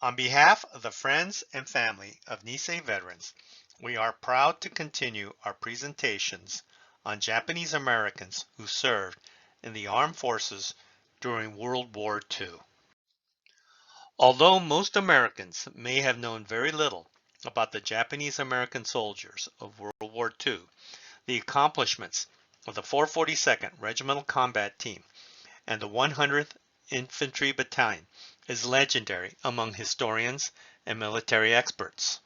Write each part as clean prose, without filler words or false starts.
On behalf of the friends and family of Nisei veterans, we are proud to continue our presentations on Japanese Americans who served in the armed forces during World War II. Although most Americans may have known very little about the Japanese American soldiers of World War II, the accomplishments of the 442nd Regimental Combat Team and the 100th Infantry Battalion is legendary among historians and military experts.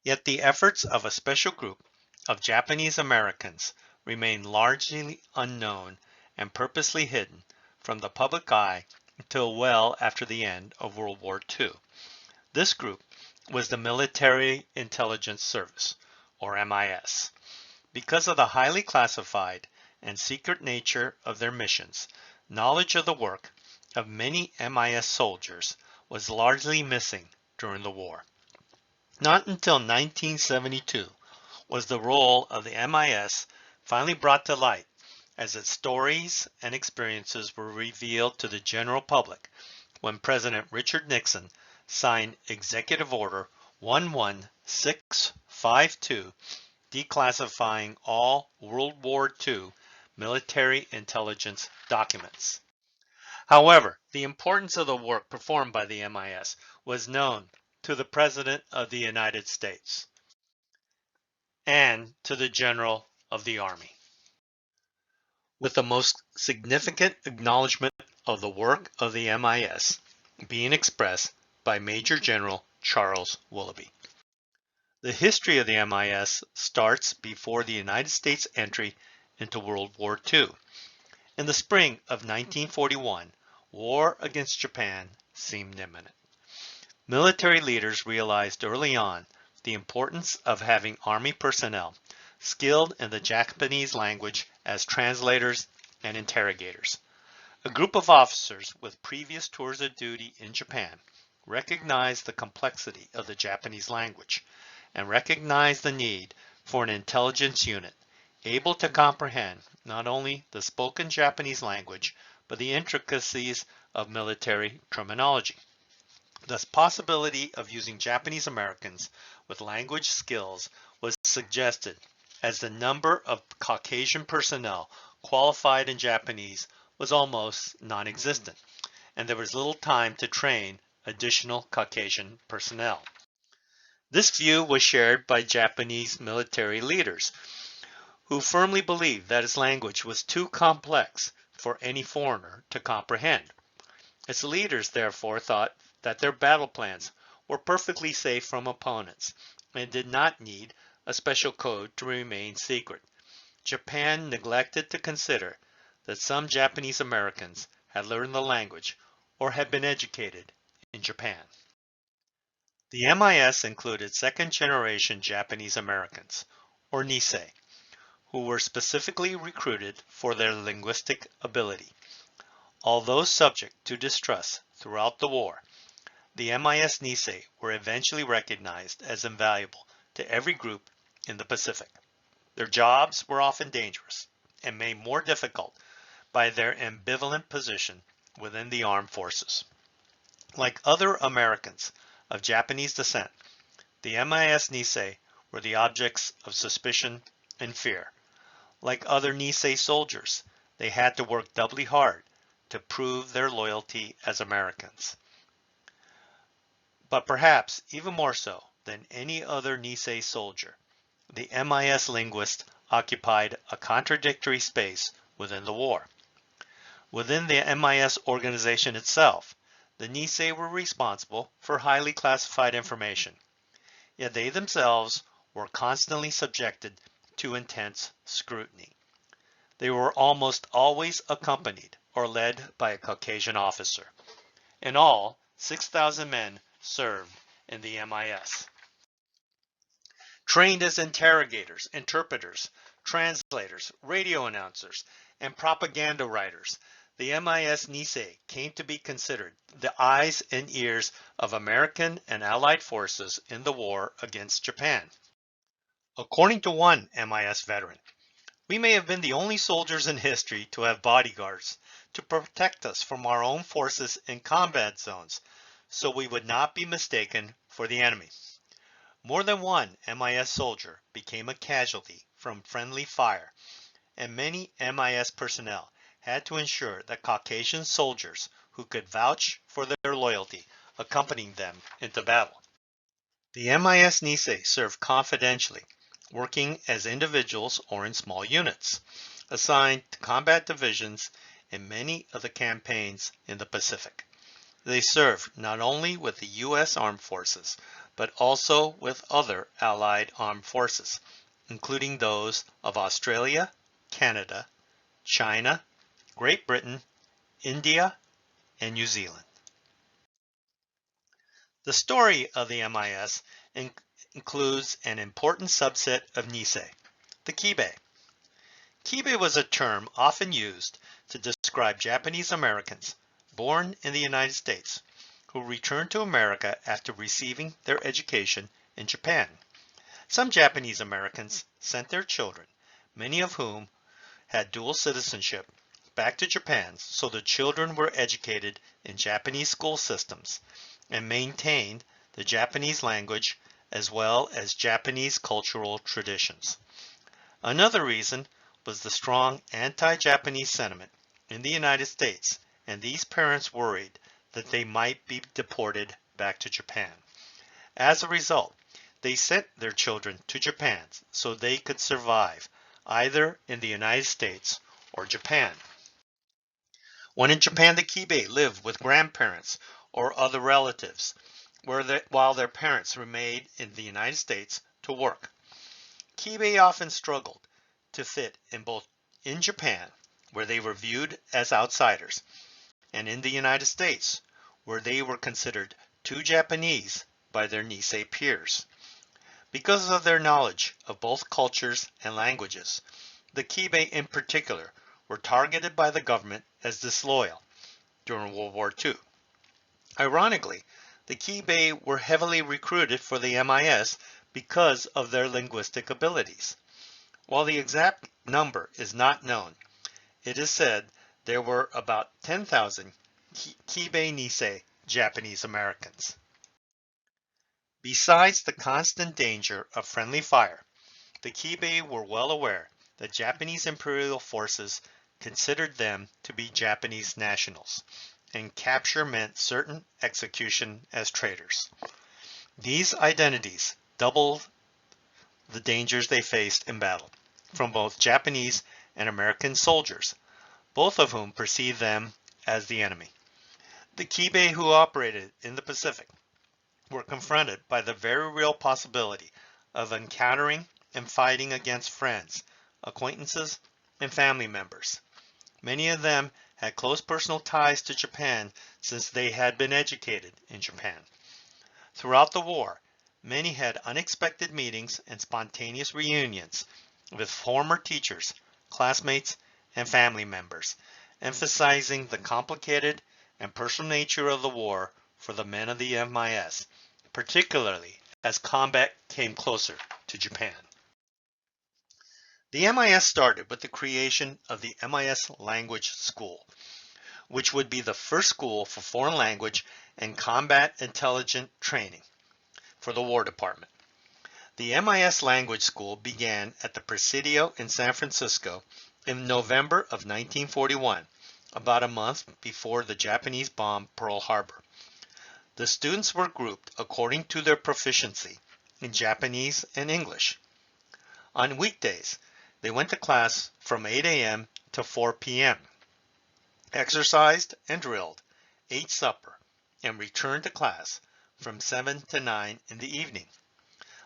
Yet the efforts of a special group of Japanese Americans remain largely unknown and purposely hidden from the public eye until well after the end of World War II. This group was the Military Intelligence Service, or MIS. Because of the highly classified and secret nature of their missions, knowledge of the work of many MIS soldiers was largely missing during the war. Not until 1972 was the role of the MIS finally brought to light as its stories and experiences were revealed to the general public when President Richard Nixon signed Executive Order 11652 declassifying all World War II military intelligence documents. However, the importance of the work performed by the MIS was known to the President of the United States and to the General of the Army, with the most significant acknowledgement of the work of the MIS being expressed by Major General Charles Willoughby. The history of the MIS starts before the United States entry into World War II. In the spring of 1941, war against Japan seemed imminent. Military leaders realized early on the importance of having Army personnel skilled in the Japanese language as translators and interrogators. A group of officers with previous tours of duty in Japan recognized the complexity of the Japanese language and recognized the need for an intelligence unit able to comprehend not only the spoken Japanese language, but the intricacies of military terminology. The possibility of using Japanese Americans with language skills was suggested as the number of Caucasian personnel qualified in Japanese was almost non-existent, and there was little time to train additional Caucasian personnel. This view was shared by Japanese military leaders, who firmly believed that its language was too complex for any foreigner to comprehend. Its leaders therefore thought that their battle plans were perfectly safe from opponents and did not need a special code to remain secret. Japan neglected to consider that some Japanese Americans had learned the language or had been educated in Japan. The MIS included second-generation Japanese Americans, or Nisei, who were specifically recruited for their linguistic ability. Although subject to distrust throughout the war, the MIS Nisei were eventually recognized as invaluable to every group in the Pacific. Their jobs were often dangerous and made more difficult by their ambivalent position within the armed forces. Like other Americans of Japanese descent, the MIS Nisei were the objects of suspicion and fear. Like other Nisei soldiers, they had to work doubly hard to prove their loyalty as Americans. But perhaps even more so than any other Nisei soldier, the MIS linguist occupied a contradictory space within the war. Within the MIS organization itself, the Nisei were responsible for highly classified information, yet they themselves were constantly subjected to intense scrutiny. They were almost always accompanied or led by a Caucasian officer. In all, 6,000 men served in the MIS. Trained as interrogators, interpreters, translators, radio announcers, and propaganda writers, the MIS Nisei came to be considered the eyes and ears of American and Allied forces in the war against Japan. According to one MIS veteran, "We may have been the only soldiers in history to have bodyguards to protect us from our own forces in combat zones, so we would not be mistaken for the enemy. More than one MIS soldier became a casualty from friendly fire, and many MIS personnel had to ensure that Caucasian soldiers who could vouch for their loyalty accompanied them into battle. The MIS Nisei served confidentially, working as individuals or in small units, assigned to combat divisions in many of the campaigns in the Pacific. They served not only with the U.S. Armed Forces, but also with other Allied armed forces, including those of Australia, Canada, China, Great Britain, India, and New Zealand. The story of the MIS includes an important subset of Nisei, the Kibe. Kibe was a term often used to describe Japanese Americans born in the United States who returned to America after receiving their education in Japan. Some Japanese Americans sent their children, many of whom had dual citizenship, back to Japan so the children were educated in Japanese school systems and maintained the Japanese language as well as Japanese cultural traditions. Another reason was the strong anti-Japanese sentiment in the United States, and these parents worried that they might be deported back to Japan. As a result, they sent their children to Japan so they could survive either in the United States or Japan. When in Japan, the Kibe lived with grandparents or other relatives, while their parents remained in the United States to work. Kibe often struggled to fit in both in Japan, where they were viewed as outsiders, and in the United States, where they were considered too Japanese by their Nisei peers. Because of their knowledge of both cultures and languages, the Kibe in particular were targeted by the government as disloyal during World War II. Ironically, the Kibe were heavily recruited for the MIS because of their linguistic abilities. While the exact number is not known, it is said there were about 10,000 Kibe Nisei Japanese Americans. Besides the constant danger of friendly fire, the Kibe were well aware that Japanese imperial forces considered them to be Japanese nationals, and capture meant certain execution as traitors. These identities doubled the dangers they faced in battle from both Japanese and American soldiers, both of whom perceived them as the enemy. The Kibe who operated in the Pacific were confronted by the very real possibility of encountering and fighting against friends, acquaintances, and family members. Many of them had close personal ties to Japan since they had been educated in Japan. Throughout the war, many had unexpected meetings and spontaneous reunions with former teachers, classmates, and family members, emphasizing the complicated and personal nature of the war for the men of the MIS, particularly as combat came closer to Japan. The MIS started with the creation of the MIS Language School, which would be the first school for foreign language and combat intelligence training for the War Department. The MIS Language School began at the Presidio in San Francisco in November of 1941, about a month before the Japanese bombed Pearl Harbor. The students were grouped according to their proficiency in Japanese and English. On weekdays, they went to class from 8 a.m. to 4 p.m., exercised and drilled, ate supper, and returned to class from 7 to 9 in the evening.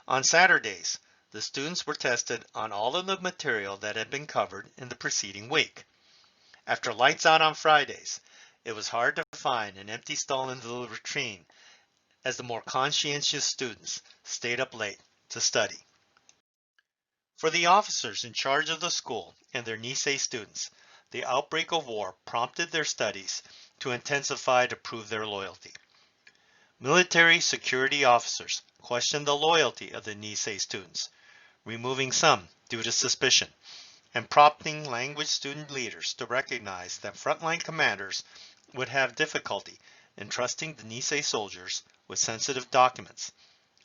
On Saturdays, the students were tested on all of the material that had been covered in the preceding week. After lights out on Fridays, it was hard to find an empty stall in the latrine, as the more conscientious students stayed up late to study. For the officers in charge of the school and their Nisei students, the outbreak of war prompted their studies to intensify to prove their loyalty. Military security officers questioned the loyalty of the Nisei students, removing some due to suspicion, and prompting language student leaders to recognize that frontline commanders would have difficulty entrusting the Nisei soldiers with sensitive documents,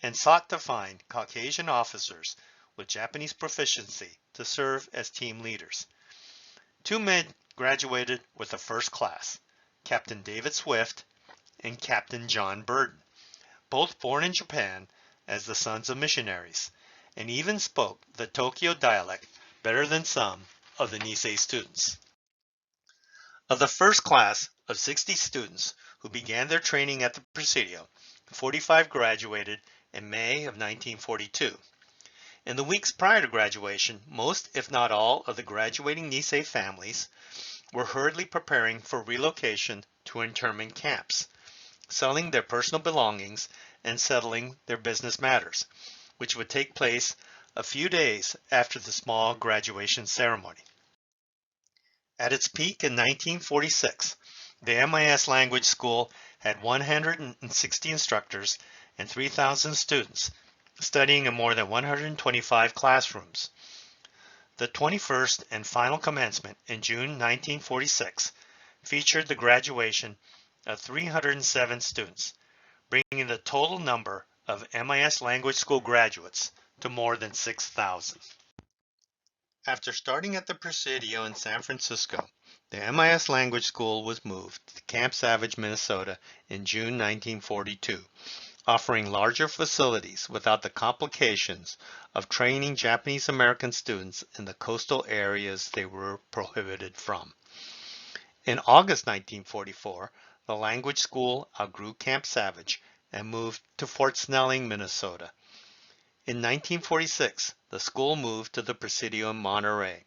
and sought to find Caucasian officers with Japanese proficiency to serve as team leaders. 2 men graduated with the first class, Captain David Swift and Captain John Burden, both born in Japan as the sons of missionaries, and even spoke the Tokyo dialect better than some of the Nisei students. Of the first class of 60 students who began their training at the Presidio, 45 graduated in May of 1942. In the weeks prior to graduation, most, if not all, of the graduating Nisei families were hurriedly preparing for relocation to internment camps, selling their personal belongings and settling their business matters, which would take place a few days after the small graduation ceremony. At its peak in 1946, the MIS Language School had 160 instructors and 3,000 students studying in more than 125 classrooms. The 21st and final commencement in June 1946 featured the graduation of 307 students, bringing the total number of MIS Language School graduates to more than 6,000. After starting at the Presidio in San Francisco, the MIS Language School was moved to Camp Savage, Minnesota in June 1942, offering larger facilities without the complications of training Japanese American students in the coastal areas they were prohibited from. In August 1944, the language school outgrew Camp Savage and moved to Fort Snelling, Minnesota. In 1946, the school moved to the Presidio in Monterey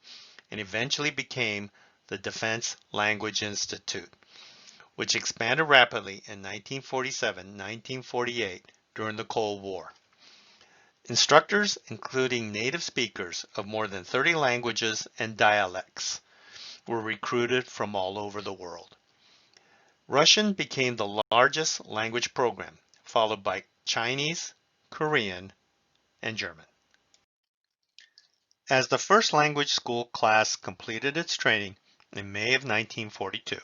and eventually became the Defense Language Institute, which expanded rapidly in 1947-1948 during the Cold War. Instructors, including native speakers of more than 30 languages and dialects, were recruited from all over the world. Russian became the largest language program, followed by Chinese, Korean, and German. As the first language school class completed its training in May of 1942,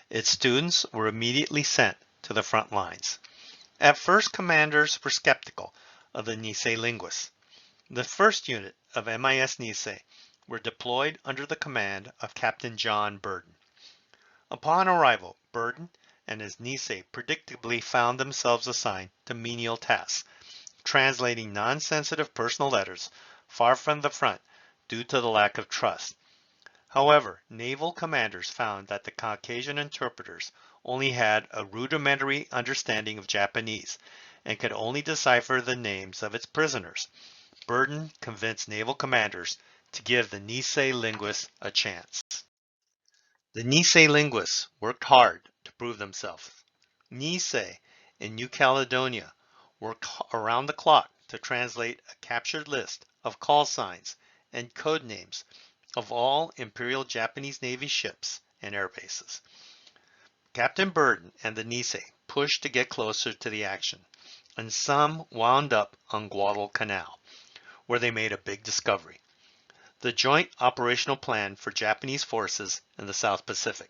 its students were immediately sent to the front lines. At first, commanders were skeptical of the Nisei linguists. The first unit of MIS Nisei were deployed under the command of Captain John Burden. Upon arrival, Burden and his Nisei predictably found themselves assigned to menial tasks, translating non-sensitive personal letters far from the front due to the lack of trust. However, naval commanders found that the Caucasian interpreters only had a rudimentary understanding of Japanese and could only decipher the names of its prisoners. Burden convinced naval commanders to give the Nisei linguists a chance. The Nisei linguists worked hard to prove themselves. Nisei in New Caledonia worked around the clock to translate a captured list of call signs and code names of all Imperial Japanese Navy ships and air bases. Captain Burden and the Nisei pushed to get closer to the action, and some wound up on Guadalcanal, where they made a big discovery: the Joint Operational Plan for Japanese Forces in the South Pacific.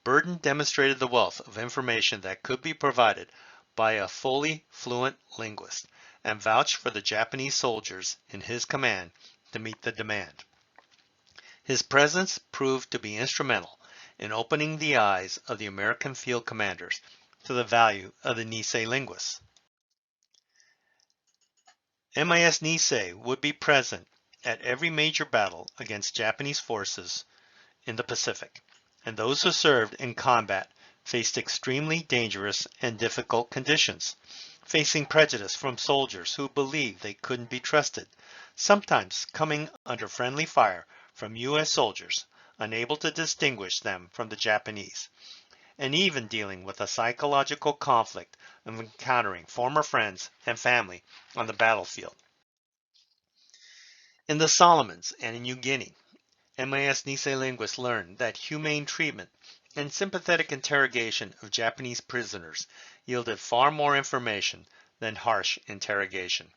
Burden demonstrated the wealth of information that could be provided by a fully fluent linguist and vouched for the Japanese soldiers in his command to meet the demand. His presence proved to be instrumental in opening the eyes of the American field commanders to the value of the Nisei linguists. MIS Nisei would be present at every major battle against Japanese forces in the Pacific, and those who served in combat faced extremely dangerous and difficult conditions, facing prejudice from soldiers who believed they couldn't be trusted, sometimes coming under friendly fire from U.S. soldiers unable to distinguish them from the Japanese, and even dealing with a psychological conflict of encountering former friends and family on the battlefield. In the Solomons and in New Guinea, MIS Nisei linguists learned that humane treatment and sympathetic interrogation of Japanese prisoners yielded far more information than harsh interrogation,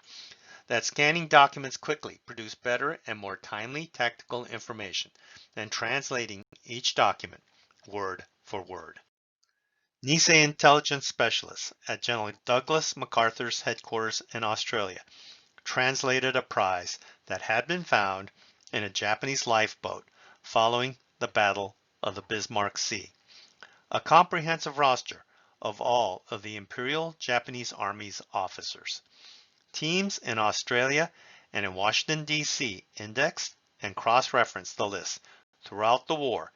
that scanning documents quickly produced better and more timely tactical information than translating each document word for word. Nisei intelligence specialists at General Douglas MacArthur's headquarters in Australia translated a prize that had been found in a Japanese lifeboat following the Battle of the Bismarck Sea. A comprehensive roster of all of the Imperial Japanese Army's officers. Teams in Australia and in Washington, D.C. indexed and cross-referenced the list throughout the war,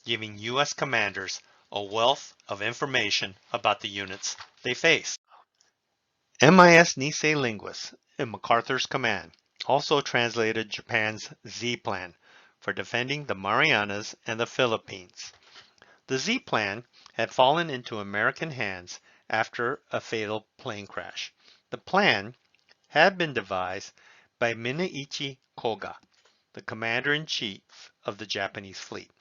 giving U.S. commanders a wealth of information about the units they faced. MIS Nisei linguists in MacArthur's command also translated Japan's Z Plan for defending the Marianas and the Philippines. The Z Plan had fallen into American hands after a fatal plane crash. The plan had been devised by Mineichi Koga, the commander-in-chief of the Japanese fleet.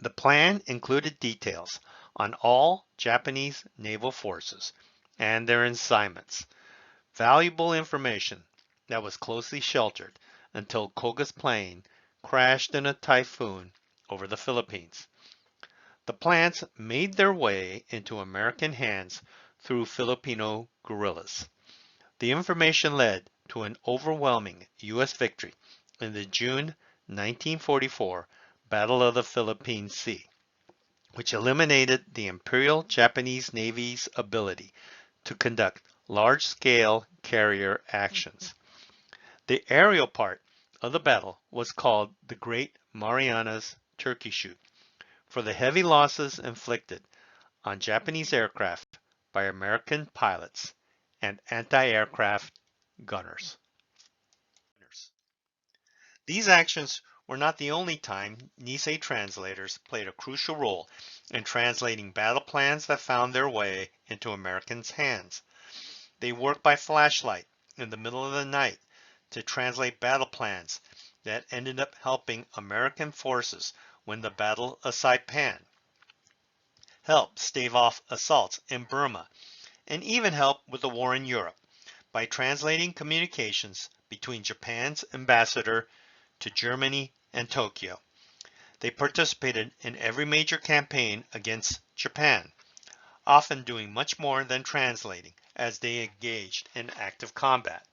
The plan included details on all Japanese naval forces and their assignments, valuable information that was closely sheltered until Koga's plane crashed in a typhoon over the Philippines. The plans made their way into American hands through Filipino guerrillas. The information led to an overwhelming U.S. victory in the June 1944 Battle of the Philippine Sea, which eliminated the Imperial Japanese Navy's ability to conduct large-scale carrier actions. The aerial part of the battle was called the Great Marianas Turkey Shoot for the heavy losses inflicted on Japanese aircraft by American pilots and anti-aircraft gunners. These actions were not the only time Nisei translators played a crucial role in translating battle plans that found their way into Americans' hands. They worked by flashlight in the middle of the night to translate battle plans that ended up helping American forces win the Battle of Saipan, help stave off assaults in Burma, and even help with the war in Europe by translating communications between Japan's ambassador to Germany and Tokyo. They participated in every major campaign against Japan, often doing much more than translating as they engaged in active combat.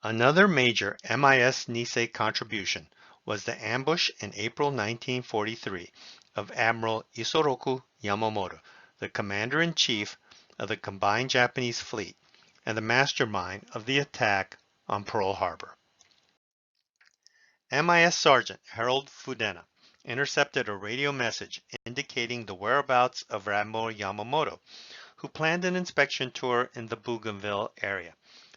Another major MIS Nisei contribution was the ambush in April 1943 of Admiral Isoroku Yamamoto, the commander-in-chief of the combined Japanese fleet and the mastermind of the attack on Pearl Harbor. MIS Sergeant Harold Fudena intercepted a radio message indicating the whereabouts of Admiral Yamamoto, who planned an inspection tour in the Bougainville area.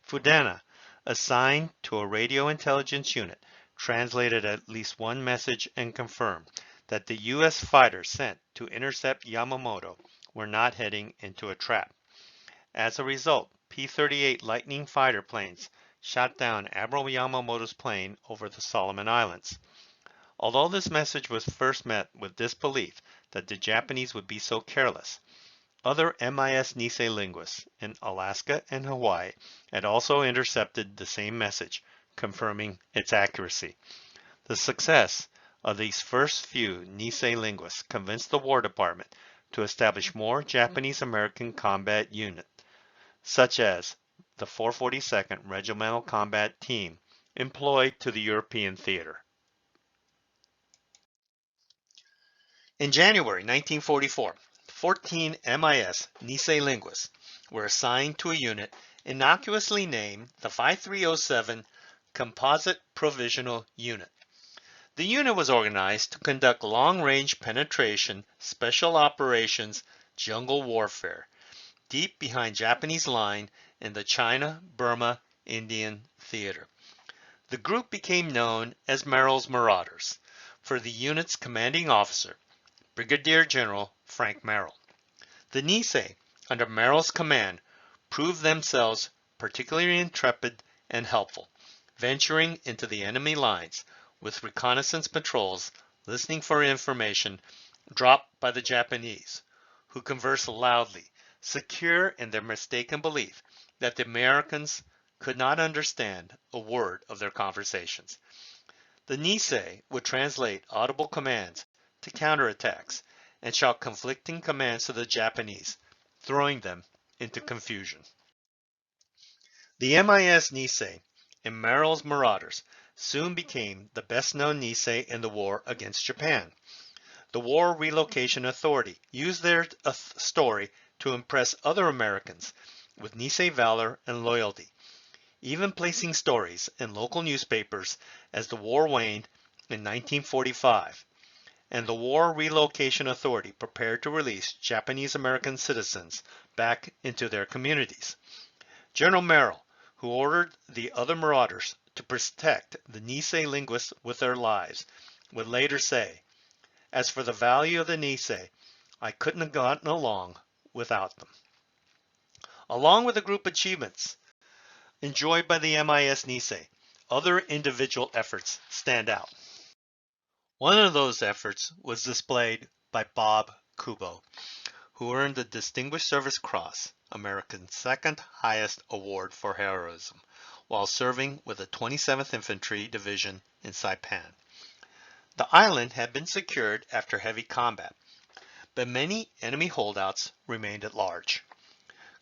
Fudena, assigned to a radio intelligence unit, translated at least one message and confirmed that the U.S. fighters sent to intercept Yamamoto were not heading into a trap. As a result, P-38 Lightning fighter planes shot down Admiral Yamamoto's plane over the Solomon Islands. Although this message was first met with disbelief that the Japanese would be so careless, other MIS Nisei linguists in Alaska and Hawaii had also intercepted the same message, confirming its accuracy. The success of these first few Nisei linguists convinced the War Department to establish more Japanese-American combat units, such as the 442nd Regimental Combat Team, employed to the European theater. In January 1944, 14 MIS Nisei linguists were assigned to a unit innocuously named the 5307 Composite Provisional Unit. The unit was organized to conduct long-range penetration, special operations, jungle warfare, deep behind Japanese line in the China-Burma Indian Theater. The group became known as Merrill's Marauders for the unit's commanding officer, Brigadier General Frank Merrill. The Nisei, under Merrill's command, proved themselves particularly intrepid and helpful, venturing into the enemy lines with reconnaissance patrols, listening for information dropped by the Japanese, who conversed loudly, secure in their mistaken belief that the Americans could not understand a word of their conversations. The Nisei would translate audible commands to counterattacks and shout conflicting commands to the Japanese, throwing them into confusion. The MIS Nisei and Merrill's Marauders soon became the best-known Nisei in the war against Japan. The War Relocation Authority used their story to impress other Americans with Nisei valor and loyalty, even placing stories in local newspapers as the war waned in 1945, and the War Relocation Authority prepared to release Japanese American citizens back into their communities. General Merrill, who ordered the other marauders to protect the Nisei linguists with their lives, would later say, "As for the value of the Nisei, I couldn't have gotten along without them." Along with the group achievements enjoyed by the MIS Nisei, other individual efforts stand out. One of those efforts was displayed by Bob Kubo, who earned the Distinguished Service Cross, America's second highest award for heroism, while serving with the 27th Infantry Division in Saipan. The island had been secured after heavy combat, but many enemy holdouts remained at large.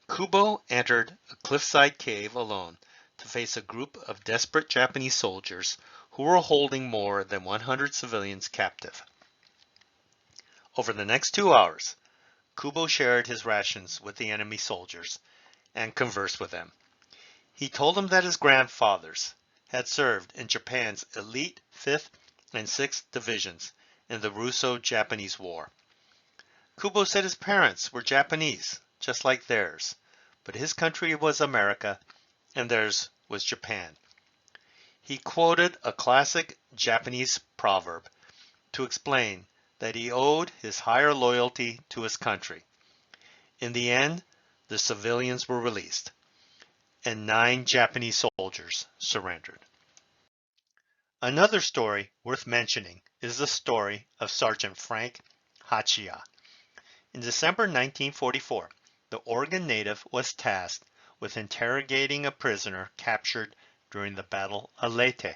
Kubo entered a cliffside cave alone to face a group of desperate Japanese soldiers who were holding more than 100 civilians captive. Over the next 2 hours, Kubo shared his rations with the enemy soldiers and conversed with them. He told them that his grandfathers had served in Japan's elite 5th and 6th Divisions in the Russo-Japanese War. Kubo said his parents were Japanese, just like theirs, but his country was America and theirs was Japan. He quoted a classic Japanese proverb to explain that he owed his higher loyalty to his country. In the end, the civilians were released, and 9 Japanese soldiers surrendered. Another story worth mentioning is the story of Sergeant Frank Hachiya. In December 1944, the Oregon native was tasked with interrogating a prisoner captured during the Battle of Leyte.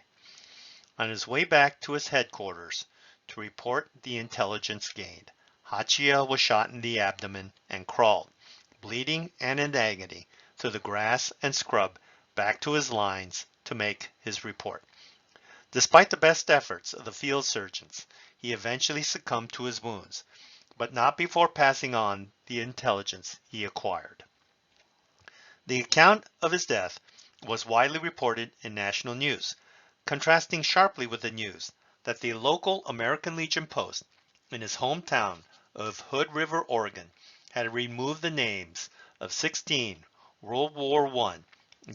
On his way back to his headquarters to report the intelligence gained, Hachiya was shot in the abdomen and crawled, bleeding and in agony, through the grass and scrub back to his lines to make his report. Despite the best efforts of the field surgeons, he eventually succumbed to his wounds, but not before passing on the intelligence he acquired. The account of his death was widely reported in national news, contrasting sharply with the news that the local American Legion post in his hometown of Hood River, Oregon, had removed the names of 16 World War I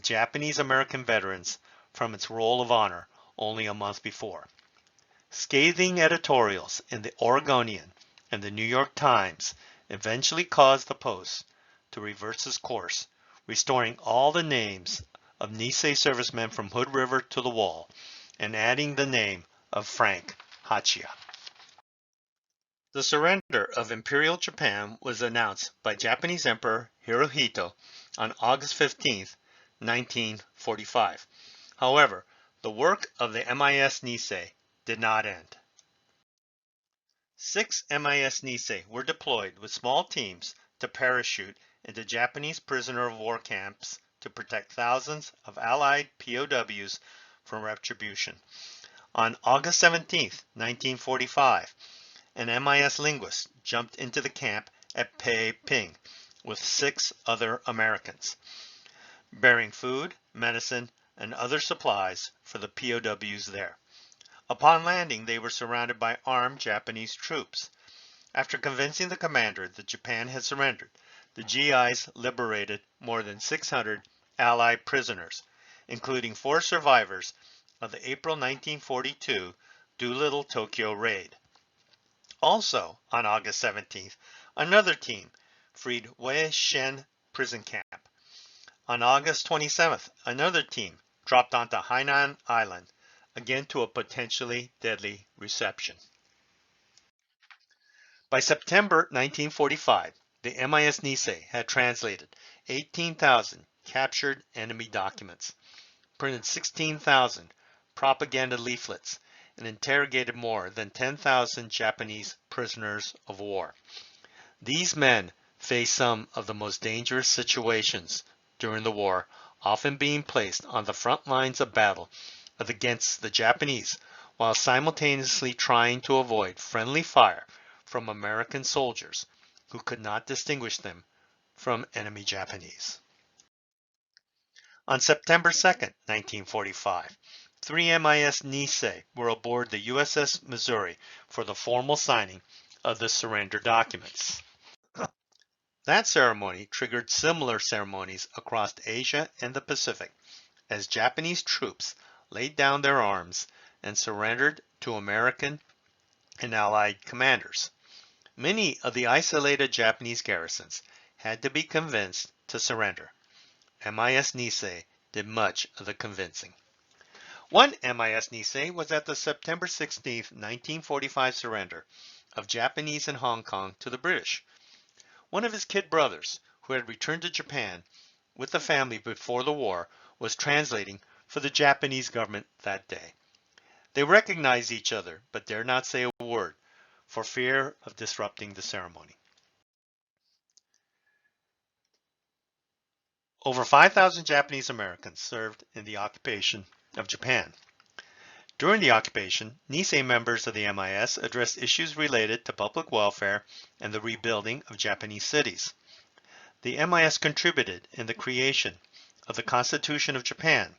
Japanese American veterans from its roll of honor only a month before. Scathing editorials in the Oregonian and the New York Times eventually caused the Post to reverse its course, restoring all the names of Nisei servicemen from Hood River to the wall, and adding the name of Frank Hachiya. The surrender of Imperial Japan was announced by Japanese Emperor Hirohito on August 15, 1945. However, the work of the MIS Nisei did not end. 6 MIS Nisei were deployed with small teams to parachute into Japanese prisoner of war camps to protect thousands of Allied POWs from retribution. On August 17, 1945, an MIS linguist jumped into the camp at Peiping with 6 other Americans, bearing food, medicine, and other supplies for the POWs there. Upon landing, they were surrounded by armed Japanese troops. After convincing the commander that Japan had surrendered, the GIs liberated more than 600 Allied prisoners, including 4 survivors of the April 1942 Doolittle Tokyo raid. Also, on August 17th, another team freed Wei Shen prison camp. On August 27th, another team dropped onto Hainan Island, again to a potentially deadly reception. By September 1945, the MIS Nisei had translated 18,000 captured enemy documents, printed 16,000 propaganda leaflets, and interrogated more than 10,000 Japanese prisoners of war. These men faced some of the most dangerous situations during the war, often being placed on the front lines of battle against the Japanese, while simultaneously trying to avoid friendly fire from American soldiers who could not distinguish them from enemy Japanese. On September 2, 1945, three MIS Nisei were aboard the USS Missouri for the formal signing of the surrender documents. That ceremony triggered similar ceremonies across Asia and the Pacific as Japanese troops laid down their arms and surrendered to American and Allied commanders. Many of the isolated Japanese garrisons had to be convinced to surrender. MIS Nisei did much of the convincing. One MIS Nisei was at the September 16, 1945 surrender of Japanese in Hong Kong to the British. One of his kid brothers, who had returned to Japan with the family before the war, was translating for the Japanese government that day. They recognized each other, but dared not say a word for fear of disrupting the ceremony. Over 5,000 Japanese Americans served in the occupation of Japan. During the occupation, Nisei members of the MIS addressed issues related to public welfare and the rebuilding of Japanese cities. The MIS contributed in the creation of the Constitution of Japan,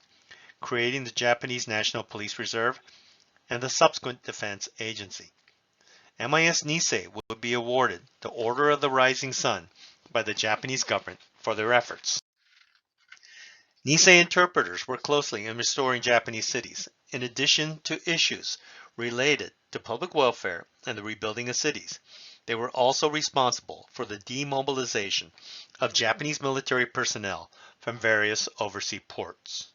creating the Japanese National Police Reserve and the subsequent Defense Agency. MIS Nisei would be awarded the Order of the Rising Sun by the Japanese government for their efforts. Nisei interpreters worked closely in restoring Japanese cities, in addition to issues related to public welfare and the rebuilding of cities. They were also responsible for the demobilization of Japanese military personnel from various overseas ports.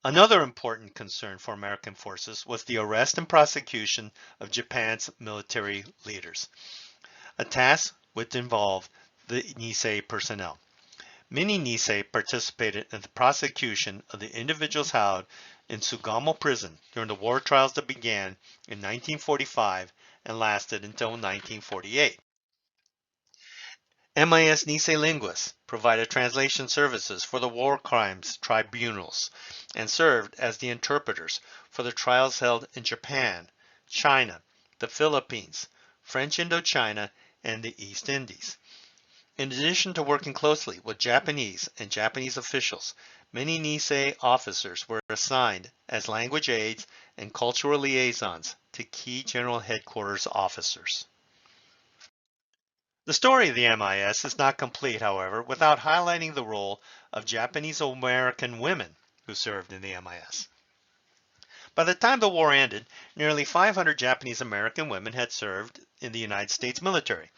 Another important concern for American forces was the arrest and prosecution of Japan's military leaders, a task which involved the Nisei personnel. Many Nisei participated in the prosecution of the individuals held in Sugamo prison during the war trials that began in 1945 and lasted until 1948. MIS Nisei linguists provided translation services for the war crimes tribunals and served as the interpreters for the trials held in Japan, China, the Philippines, French Indochina, and the East Indies. In addition to working closely with Japanese and Japanese officials, many Nisei officers were assigned as language aides and cultural liaisons to key general headquarters officers. The story of the MIS is not complete, however, without highlighting the role of Japanese American women who served in the MIS. By the time the war ended, nearly 500 Japanese American women had served in the United States military.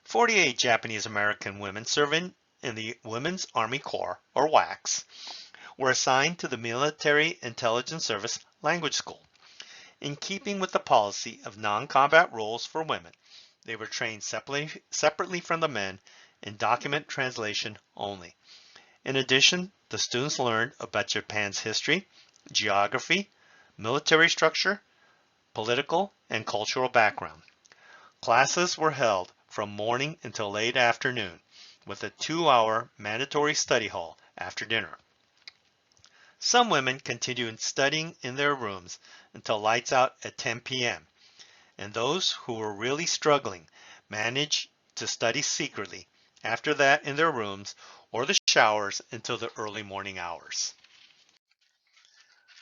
48 Japanese American women serving in the Women's Army Corps, or WACS, were assigned to the Military Intelligence Service Language School. In keeping with the policy of non-combat roles for women, they were trained separately from the men in document translation only. In addition, the students learned about Japan's history, geography, military structure, political, and cultural background. Classes were held from morning until late afternoon, with a 2-hour mandatory study hall after dinner. Some women continued studying in their rooms until lights out at 10 p.m., and those who were really struggling managed to study secretly after that in their rooms or the showers until the early morning hours.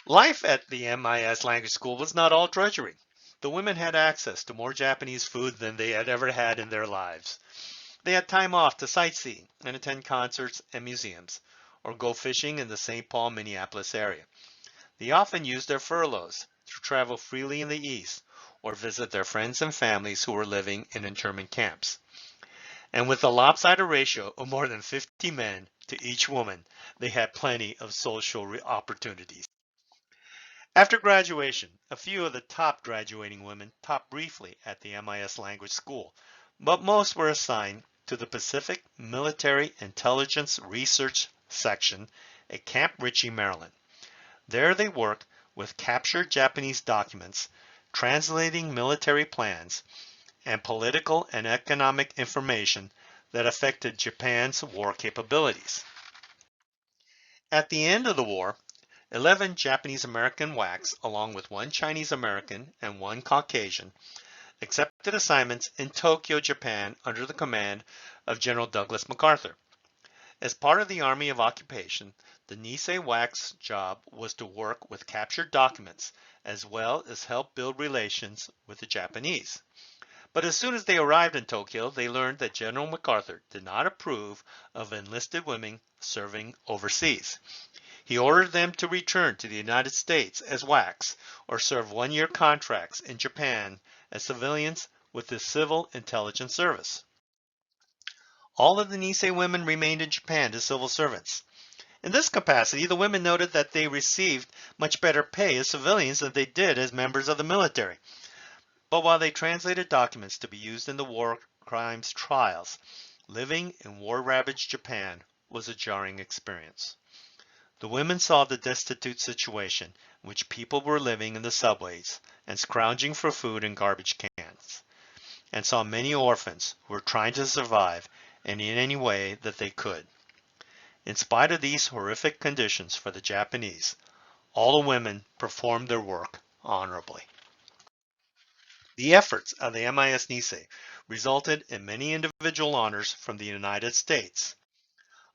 Life at the MIS language school was not all drudgery. The women had access to more Japanese food than they had ever had in their lives. They had time off to sightsee and attend concerts and museums, or go fishing in the St. Paul, Minneapolis area. They often used their furloughs to travel freely in the East, or visit their friends and families who were living in internment camps. And with a lopsided ratio of more than 50 men to each woman, they had plenty of social opportunities. After graduation, a few of the top graduating women taught briefly at the MIS language school, but most were assigned to the Pacific Military Intelligence Research Section at Camp Ritchie, Maryland. There they worked with captured Japanese documents, translating military plans, and political and economic information that affected Japan's war capabilities. At the end of the war, 11 Japanese American WACs, along with 1 Chinese American and 1 Caucasian, accepted assignments in Tokyo, Japan under the command of General Douglas MacArthur. As part of the Army of Occupation, the Nisei WAC's job was to work with captured documents as well as help build relations with the Japanese. But as soon as they arrived in Tokyo, they learned that General MacArthur did not approve of enlisted women serving overseas. He ordered them to return to the United States as WACs or serve one-year contracts in Japan as civilians with the Civil Intelligence Service. All of the Nisei women remained in Japan as civil servants. In this capacity, the women noted that they received much better pay as civilians than they did as members of the military. But while they translated documents to be used in the war crimes trials, living in war-ravaged Japan was a jarring experience. The women saw the destitute situation in which people were living in the subways and scrounging for food in garbage cans, and saw many orphans who were trying to survive in any way that they could. In spite of these horrific conditions for the Japanese, all the women performed their work honorably. The efforts of the MIS Nisei resulted in many individual honors from the United States,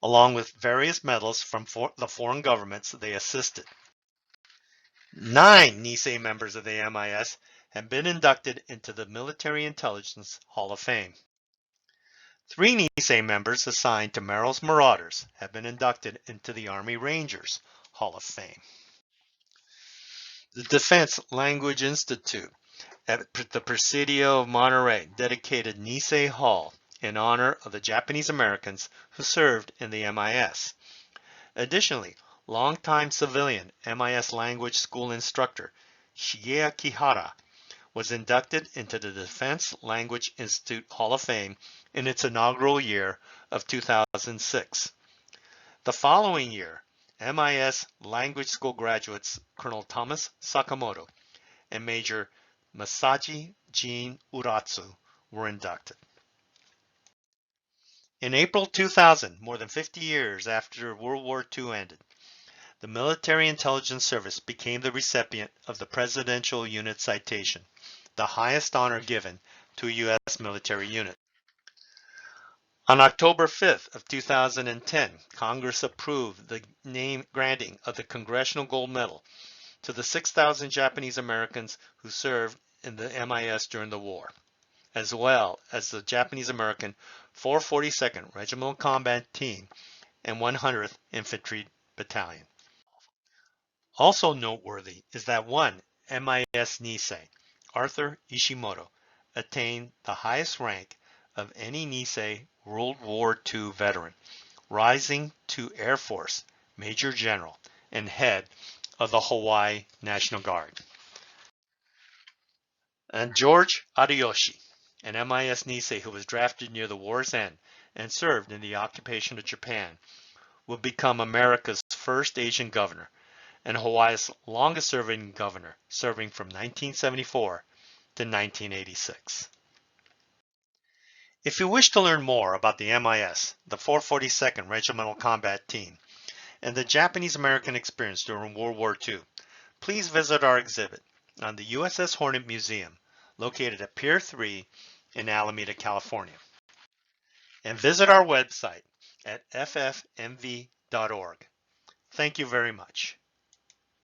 along with various medals from the foreign governments they assisted. 9 Nisei members of the MIS have been inducted into the Military Intelligence Hall of Fame. 3 Nisei members assigned to Merrill's Marauders have been inducted into the Army Rangers Hall of Fame. The Defense Language Institute at the Presidio of Monterey dedicated Nisei Hall in honor of the Japanese Americans who served in the MIS. Additionally, longtime civilian MIS language school instructor Shigeaki Hara was inducted into the Defense Language Institute Hall of Fame in its inaugural year of 2006. The following year, MIS language school graduates Colonel Thomas Sakamoto and Major Masaji Jin Uratsu were inducted. In April 2000, more than 50 years after World War II ended, the Military Intelligence Service became the recipient of the Presidential Unit Citation, the highest honor given to a U.S. military unit. On October 5th of 2010, Congress approved the granting of the Congressional Gold Medal to the 6,000 Japanese Americans who served in the MIS during the war, as well as the Japanese American 442nd Regimental Combat Team and 100th Infantry Battalion. Also noteworthy is that one MIS Nisei, Arthur Ishimoto, attained the highest rank of any Nisei World War II veteran, rising to Air Force Major General and head of the Hawaii National Guard. And George Ariyoshi, an MIS Nisei who was drafted near the war's end and served in the occupation of Japan, will become America's first Asian governor and Hawaii's longest-serving governor, serving from 1974 to 1986. If you wish to learn more about the MIS, the 442nd Regimental Combat Team, and the Japanese-American experience during World War II, please visit our exhibit on the USS Hornet Museum, located at Pier 3 in Alameda, California. And visit our website at ffmv.org. Thank you very much.